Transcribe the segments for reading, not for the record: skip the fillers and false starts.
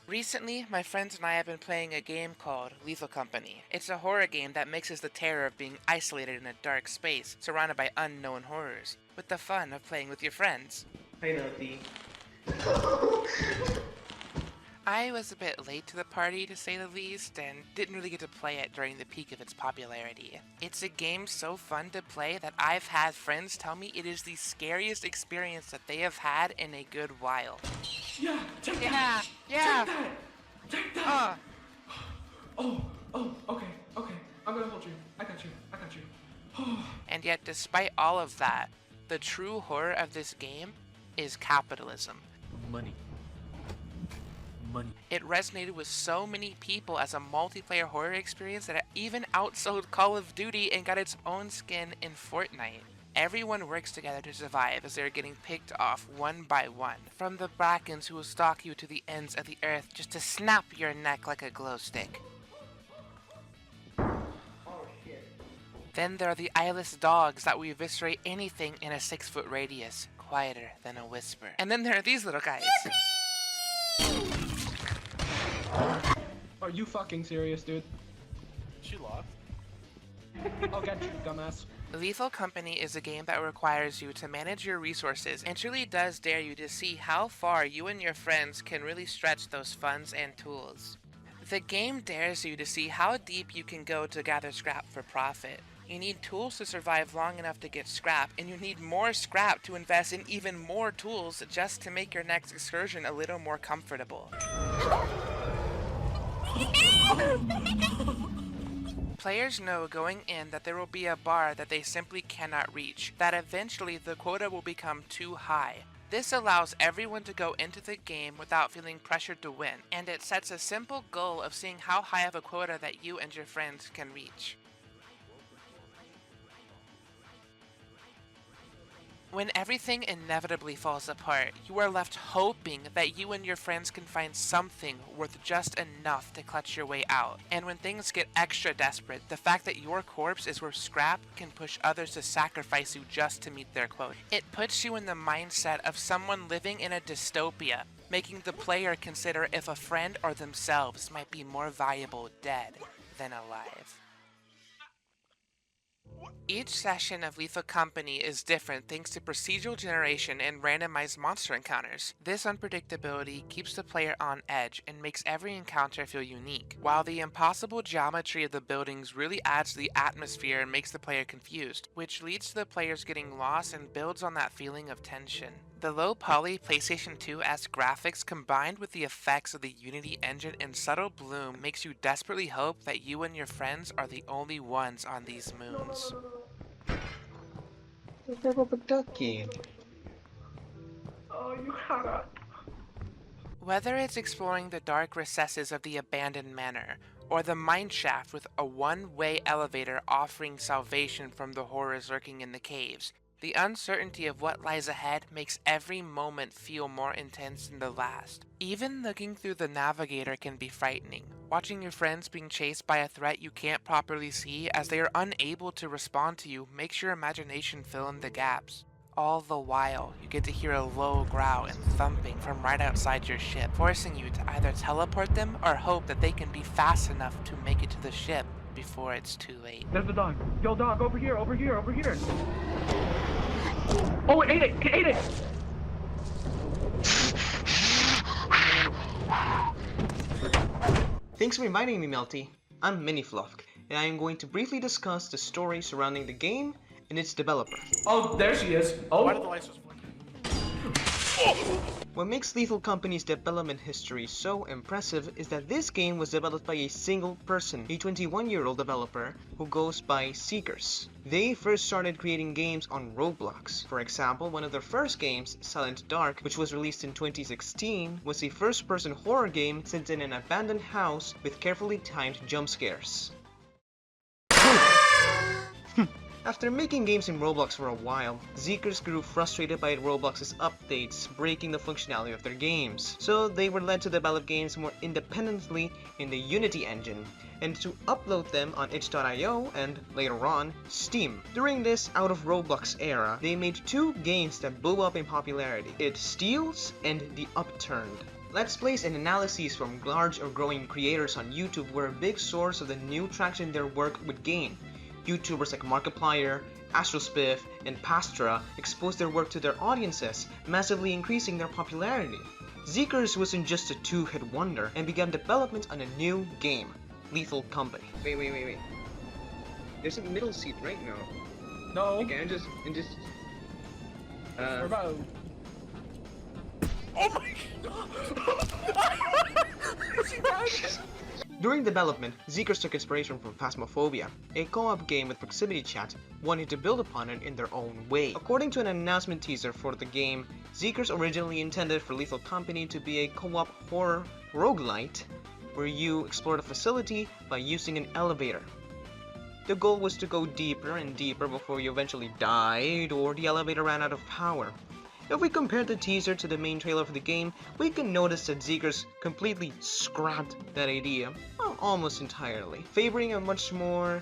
Recently, my friends and I have been playing a game called Lethal Company. It's a horror game that mixes the terror of being isolated in a dark space, surrounded by unknown horrors, with the fun of playing with your friends. Hey, Noti. I was a bit late to the party, to say the least, and didn't really get to play it during the peak of its popularity. It's a game so fun to play that I've had friends tell me it is the scariest experience that they have had in a good while. Yeah, take Yeah, that! yeah! Take that! Oh, okay. I'm gonna hold you. I got you. And yet, despite all of that, the true horror of this game is capitalism. Money. It resonated with so many people as a multiplayer horror experience that it even outsold Call of Duty and got its own skin in Fortnite. Everyone works together to survive as they are getting picked off one by one, from the Brackens who will stalk you to the ends of the earth just to snap your neck like a glow stick. Then there are the eyeless dogs that will eviscerate anything in a 6-foot radius, quieter than a whisper. And then there are these little guys. Are you fucking serious, dude? She lost. I'll get you, dumbass. Lethal Company is a game that requires you to manage your resources and truly does dare you to see how far you and your friends can really stretch those funds and tools. The game dares you to see how deep you can go to gather scrap for profit. You need tools to survive long enough to get scrap, and you need more scrap to invest in even more tools just to make your next excursion a little more comfortable. Players know going in that there will be a bar that they simply cannot reach, that eventually the quota will become too high. This allows everyone to go into the game without feeling pressured to win, and it sets a simple goal of seeing how high of a quota that you and your friends can reach. When everything inevitably falls apart, you are left hoping that you and your friends can find something worth just enough to clutch your way out. And when things get extra desperate, the fact that your corpse is worth scrap can push others to sacrifice you just to meet their quota. It puts you in the mindset of someone living in a dystopia, making the player consider if a friend or themselves might be more valuable dead than alive. Each session of Lethal Company is different thanks to procedural generation and randomized monster encounters. This unpredictability keeps the player on edge and makes every encounter feel unique, while the impossible geometry of the buildings really adds to the atmosphere and makes the player confused, which leads to the players getting lost and builds on that feeling of tension. The low-poly PlayStation 2-esque graphics combined with the effects of the Unity engine and subtle bloom makes you desperately hope that you and your friends are the only ones on these moons. Oh, you gotta. Whether it's exploring the dark recesses of the abandoned manor, or the mineshaft with a one-way elevator offering salvation from the horrors lurking in the caves, the uncertainty of what lies ahead makes every moment feel more intense than the last. Even looking through the navigator can be frightening. Watching your friends being chased by a threat you can't properly see as they are unable to respond to you makes your imagination fill in the gaps. All the while, you get to hear a low growl and thumping from right outside your ship, forcing you to either teleport them or hope that they can be fast enough to make it to the ship before it's too late. There's the dog. Yo, dog, over here. Oh, ate it! Thanks for reminding me, Melty. I'm MiniFluffk, and I am going to briefly discuss the story surrounding the game and its developer. Oh, there she is. Why did the Oh, lights just flicker? What makes Lethal Company's development history so impressive is that this game was developed by a single person, a 21-year-old developer who goes by Zeekerz. They first started creating games on Roblox. For example, one of their first games, Silent Dark, which was released in 2016, was a first-person horror game set in an abandoned house with carefully timed jump scares. After making games in Roblox for a while, Zeekerz grew frustrated by Roblox's updates breaking the functionality of their games, so they were led to develop games more independently in the Unity engine, and to upload them on itch.io and, later on, Steam. During this out-of-Roblox era, they made two games that blew up in popularity, It Steals and The Upturned. Let's Plays and analyses from large or growing creators on YouTube were a big source of the new traction their work would gain. YouTubers like Markiplier, Astrospiff, and Pastra exposed their work to their audiences, massively increasing their popularity. Zeekerz wasn't just a two-hit wonder and began development on a new game, Lethal Company. Wait. There's a middle seat right now. No. Okay, and just Bravo. Oh my god! During development, Zeekerz took inspiration from Phasmophobia, a co-op game with proximity chat, wanting to build upon it in their own way. According to an announcement teaser for the game, Zeekerz originally intended for Lethal Company to be a co-op horror roguelite, where you explore the facility by using an elevator. The goal was to go deeper and deeper before you eventually died or the elevator ran out of power. If we compare the teaser to the main trailer for the game, we can notice that Zeekerz completely scrapped that idea, well, almost entirely, favoring a much more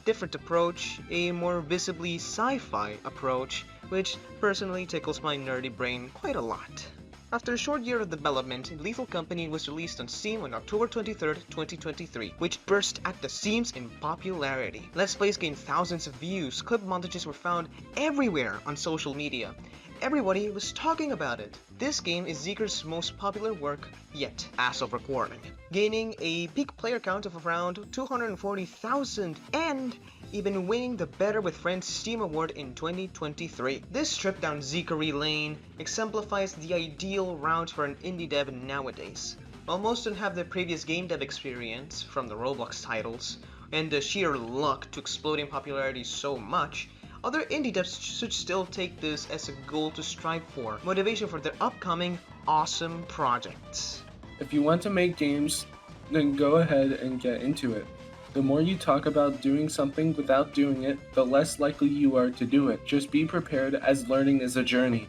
different approach, a more visibly sci-fi approach, which personally tickles my nerdy brain quite a lot. After a short year of development, Lethal Company was released on Steam on October 23rd, 2023, which burst at the seams in popularity. Let's Plays gained thousands of views, clip montages were found everywhere on social media. Everybody was talking about it. This game is Zeekerz's most popular work yet, as of recording, gaining a peak player count of around 240,000 and even winning the Better with Friends Steam Award in 2023. This trip down Zeekery lane exemplifies the ideal route for an indie dev nowadays. While most don't have the previous game dev experience from the Roblox titles, and the sheer luck to explode in popularity so much, other indie devs should still take this as a goal to strive for, motivation for their upcoming awesome projects. If you want to make games, then go ahead and get into it. The more you talk about doing something without doing it, the less likely you are to do it. Just be prepared, as learning is a journey.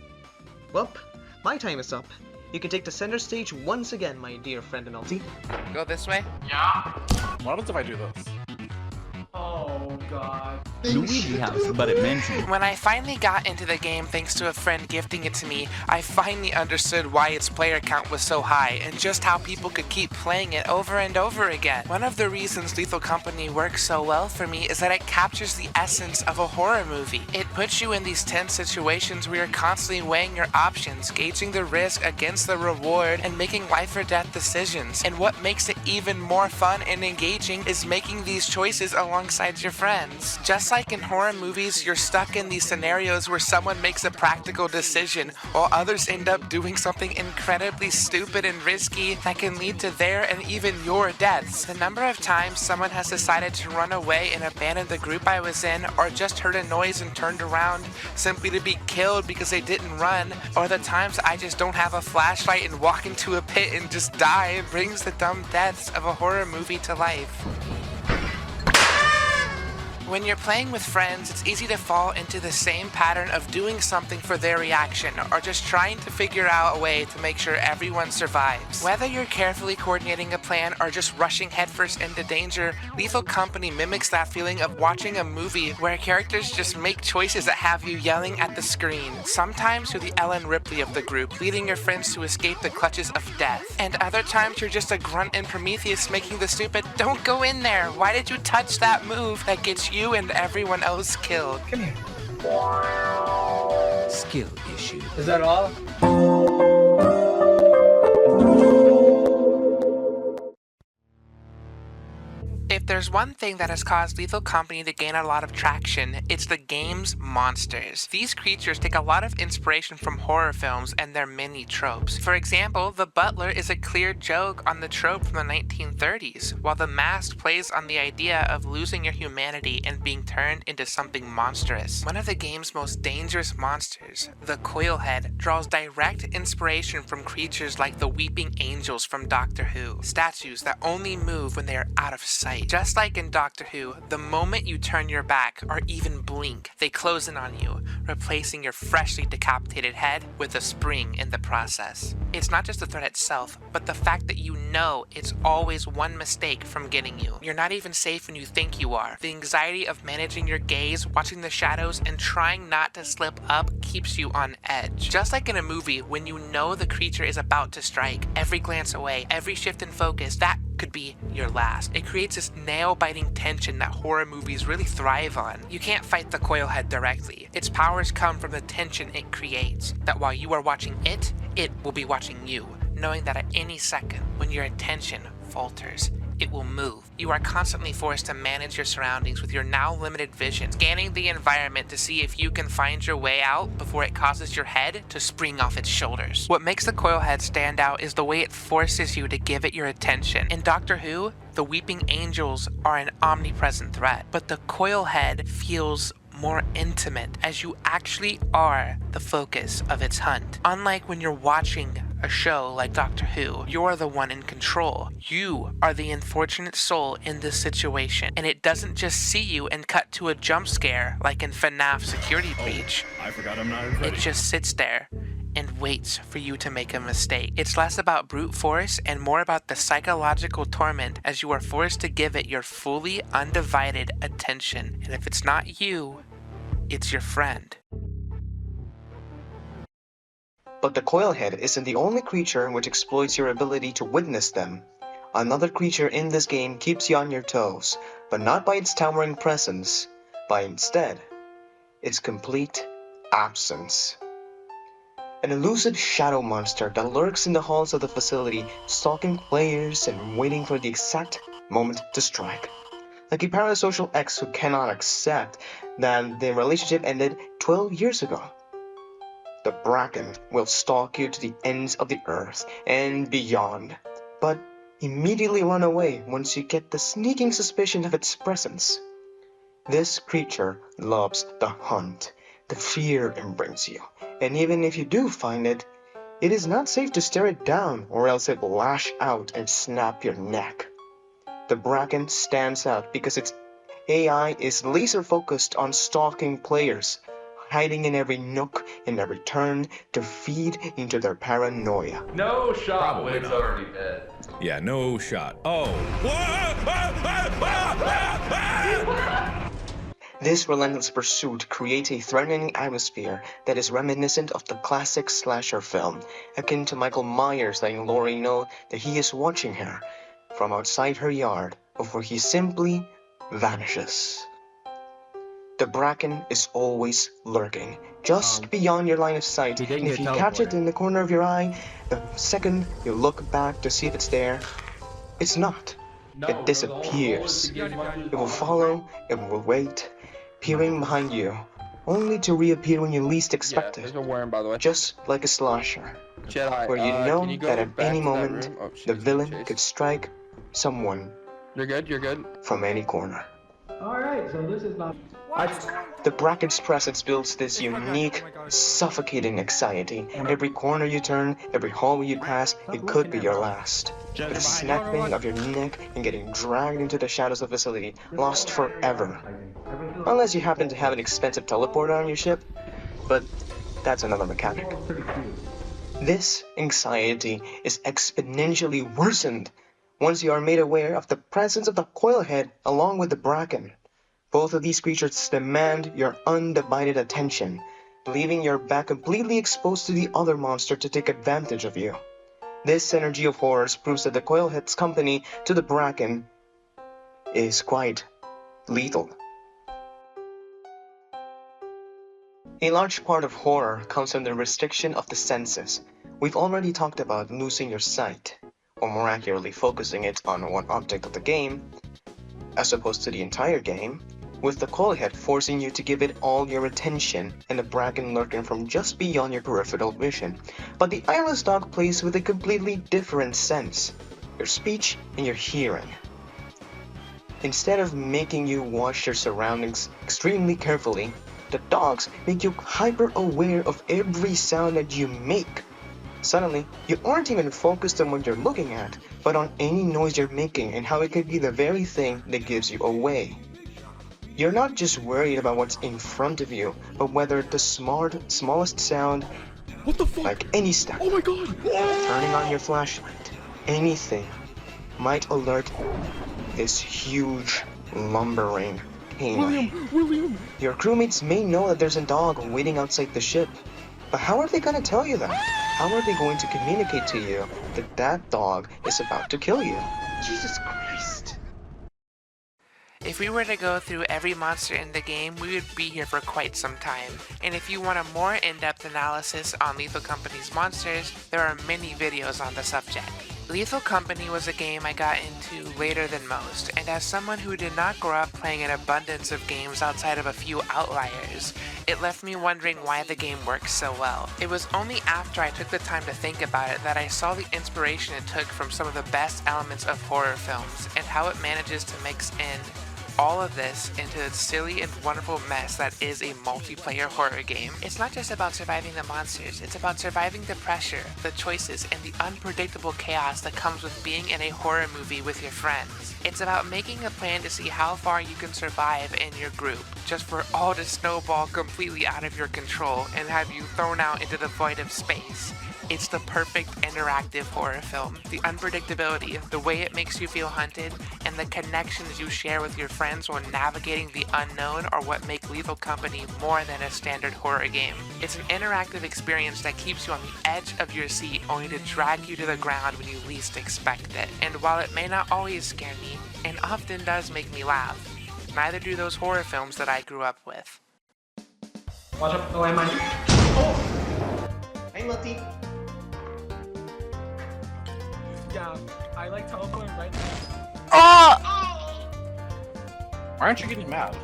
Well, my time is up. You can take the center stage once again, my dear friend MLT. Go this way? What happens if I do this? Oh god. Luigi House, but it mentioned. When I finally got into the game thanks to a friend gifting it to me, I finally understood why its player count was so high and just how people could keep playing it over and over again. One of the reasons Lethal Company works so well for me is that it captures the essence of a horror movie. It puts you in these tense situations where you're constantly weighing your options, gauging the risk against the reward, and making life or death decisions. And what makes it even more fun and engaging is making these choices alongside your friends. Just like in horror movies, you're stuck in these scenarios where someone makes a practical decision while others end up doing something incredibly stupid and risky that can lead to their and even your deaths. The number of times someone has decided to run away and abandon the group I was in, or just heard a noise and turned around simply to be killed because they didn't run, or the times I just don't have a flashlight and walk into a pit and just die, brings the dumb deaths of a horror movie to life. When you're playing with friends, it's easy to fall into the same pattern of doing something for their reaction, or just trying to figure out a way to make sure everyone survives. Whether you're carefully coordinating a plan or just rushing headfirst into danger, Lethal Company mimics that feeling of watching a movie where characters just make choices that have you yelling at the screen. Sometimes you're the Ellen Ripley of the group, leading your friends to escape the clutches of death. And other times you're just a grunt and Prometheus making the stupid, "Don't go in there, why did you touch that move?" that gets you and everyone else killed. Come here. Skill issue. Is that all? If there's one thing that has caused Lethal Company to gain a lot of traction, it's the game's monsters. These creatures take a lot of inspiration from horror films and their many tropes. For example, the butler is a clear joke on the trope from the 1930s, while the mask plays on the idea of losing your humanity and being turned into something monstrous. One of the game's most dangerous monsters, the Coilhead, draws direct inspiration from creatures like the Weeping Angels from Doctor Who, statues that only move when they are out of sight. Just Just like in Doctor Who, the moment you turn your back or even blink, they close in on you, replacing your freshly decapitated head with a spring in the process. It's not just the threat itself, but the fact that you know it's always one mistake from getting you. You're not even safe when you think you are. The anxiety of managing your gaze, watching the shadows, and trying not to slip up keeps you on edge. Just like in a movie, when you know the creature is about to strike, every glance away, every shift in focus, that could be your last. It creates this nail-biting tension that horror movies really thrive on. You can't fight the coil head directly. Its powers come from the tension it creates, that while you are watching it will be watching you, knowing that at any second, when your attention falters, it will move. You are constantly forced to manage your surroundings with your now limited vision, scanning the environment to see if you can find your way out before it causes your head to spring off its shoulders. What makes the coil head stand out is the way it forces you to give it your attention. In Doctor Who, the weeping angels are an omnipresent threat, but the coil head feels more intimate, as you actually are the focus of its hunt. Unlike when you're watching a show like Doctor Who, you're the one in control. You are the unfortunate soul in this situation, and it doesn't just see you and cut to a jump scare like in FNAF Security Breach. I forgot I'm not ready. It just sits there and waits for you to make a mistake. It's less about brute force and more about the psychological torment as you are forced to give it your fully undivided attention. And if it's not you, it's your friend. But the coilhead isn't the only creature which exploits your ability to witness them. Another creature in this game keeps you on your toes, but not by its towering presence, by instead its complete absence. An elusive shadow monster that lurks in the halls of the facility, stalking players and waiting for the exact moment to strike. Like a parasocial ex who cannot accept that their relationship ended 12 years ago. The Bracken will stalk you to the ends of the earth and beyond, but immediately run away once you get the sneaking suspicion of its presence. This creature loves the hunt. The fear it brings you, and even if you do find it, it is not safe to stare it down or else it will lash out and snap your neck. The Bracken stands out because its AI is laser focused on stalking players, hiding in every nook and every turn to feed into their paranoia. No shot. Probably Wind's not. already dead. Yeah, no shot. Oh. This relentless pursuit creates a threatening atmosphere that is reminiscent of the classic slasher film, akin to Michael Myers letting Laurie know that he is watching her from outside her yard before he simply vanishes. The Bracken is always lurking, just beyond your line of sight, he didn't and if get you catch it teleported. in the corner of your eye, the second you look back to see if it's there, it's not. It disappears. It will follow, it will wait, peering behind you, only to reappear when you least expect There's it, a worm, by the way. just like a slasher, Jedi, where you can know you go that at back any to that moment, room? Oh, the shit, villain Chase. could strike someone You're good, you're good. from any corner. Alright, so this is not... The Bracken's presence builds this unique, suffocating anxiety. Every corner you turn, every hallway you pass, it could be your last. The snapping of your neck and getting dragged into the shadows of the facility, lost forever. Unless you happen to have an expensive teleporter on your ship, but that's another mechanic. This anxiety is exponentially worsened once you are made aware of the presence of the coilhead along with the Bracken. Both of these creatures demand your undivided attention, leaving your back completely exposed to the other monster to take advantage of you. This synergy of horrors proves that the coilhead's company to the Bracken is quite lethal. A large part of horror comes from the restriction of the senses. We've already talked about losing your sight, or more accurately focusing it on one object of the game, as opposed to the entire game, with the coilhead forcing you to give it all your attention and the Bracken lurking from just beyond your peripheral vision. But the eyeless dog plays with a completely different sense, your speech and your hearing. Instead of making you watch your surroundings extremely carefully, the dogs make you hyper aware of every sound that you make. Suddenly, you aren't even focused on what you're looking at, but on any noise you're making and how it could be the very thing that gives you away. You're not just worried about what's in front of you, but whether the smallest sound, What the fuck? like any step, Oh my god! turning on your flashlight, anything, might alert this huge, lumbering canine. William! Your crewmates may know that there's a dog waiting outside the ship, but how are they gonna tell you that? How are they going to communicate to you that that dog is about to kill you? Jesus Christ. If we were to go through every monster in the game, we would be here for quite some time. And if you want a more in-depth analysis on Lethal Company's monsters, there are many videos on the subject. Lethal Company was a game I got into later than most, and as someone who did not grow up playing an abundance of games outside of a few outliers, it left me wondering why the game works so well. It was only after I took the time to think about it that I saw the inspiration it took from some of the best elements of horror films, and how it manages to mix in all of this into the silly and wonderful mess that is a multiplayer horror game. It's not just about surviving the monsters, it's about surviving the pressure, the choices, and the unpredictable chaos that comes with being in a horror movie with your friends. It's about making a plan to see how far you can survive in your group, just for all to snowball completely out of your control and have you thrown out into the void of space. It's the perfect interactive horror film. The unpredictability, the way it makes you feel hunted, and the connections you share with your friends while navigating the unknown are what make Lethal Company more than a standard horror game. It's an interactive experience that keeps you on the edge of your seat only to drag you to the ground when you least expect it. And while it may not always scare me, and often does make me laugh, neither do those horror films that I grew up with. Watch out for the landmine. Hey, Multi. Yeah, I like teleporting right now. Oh! Why aren't you getting mad?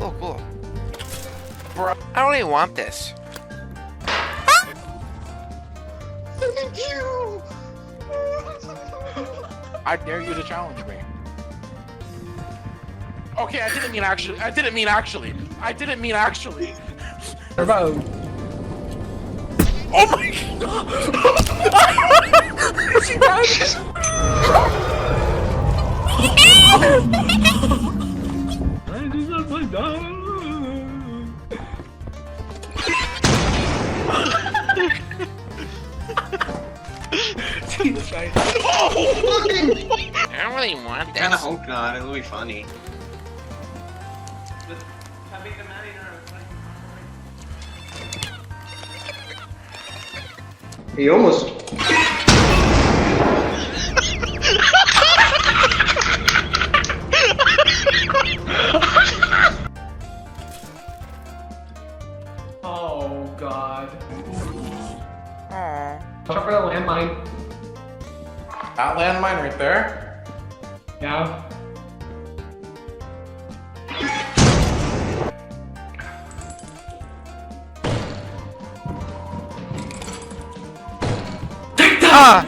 Oh, cool. Bro, I don't even want this. Thank you! I dare you to challenge me. Okay, I didn't mean actually. I didn't mean actually. Turbo. Oh my god! She died! I just want my dog. Jesus Christ. I don't really want Kinda this. hope not, it'll be funny. He almost. Oh god. Aw. Watch out for the landmine. That landmine right there? Yeah. Ah!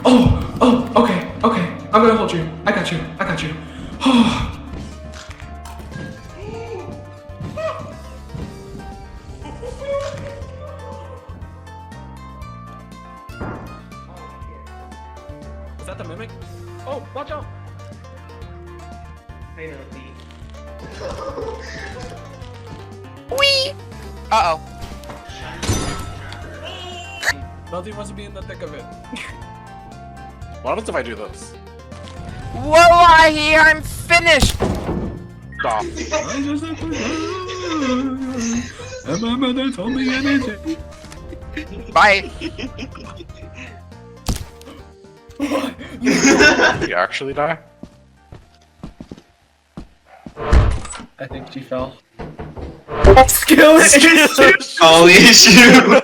Oh, okay. I'm gonna hold you. I got you. Is that the mimic? Oh, watch out! I know, D. Wee! Uh-oh. Melty wants to be in the thick of it. What happens if I do this? Wallahi, I'm finished! Stop. I just have to go. And my mother told me anything. Bye. Did you actually die? I think she fell. Skill issue! All issue!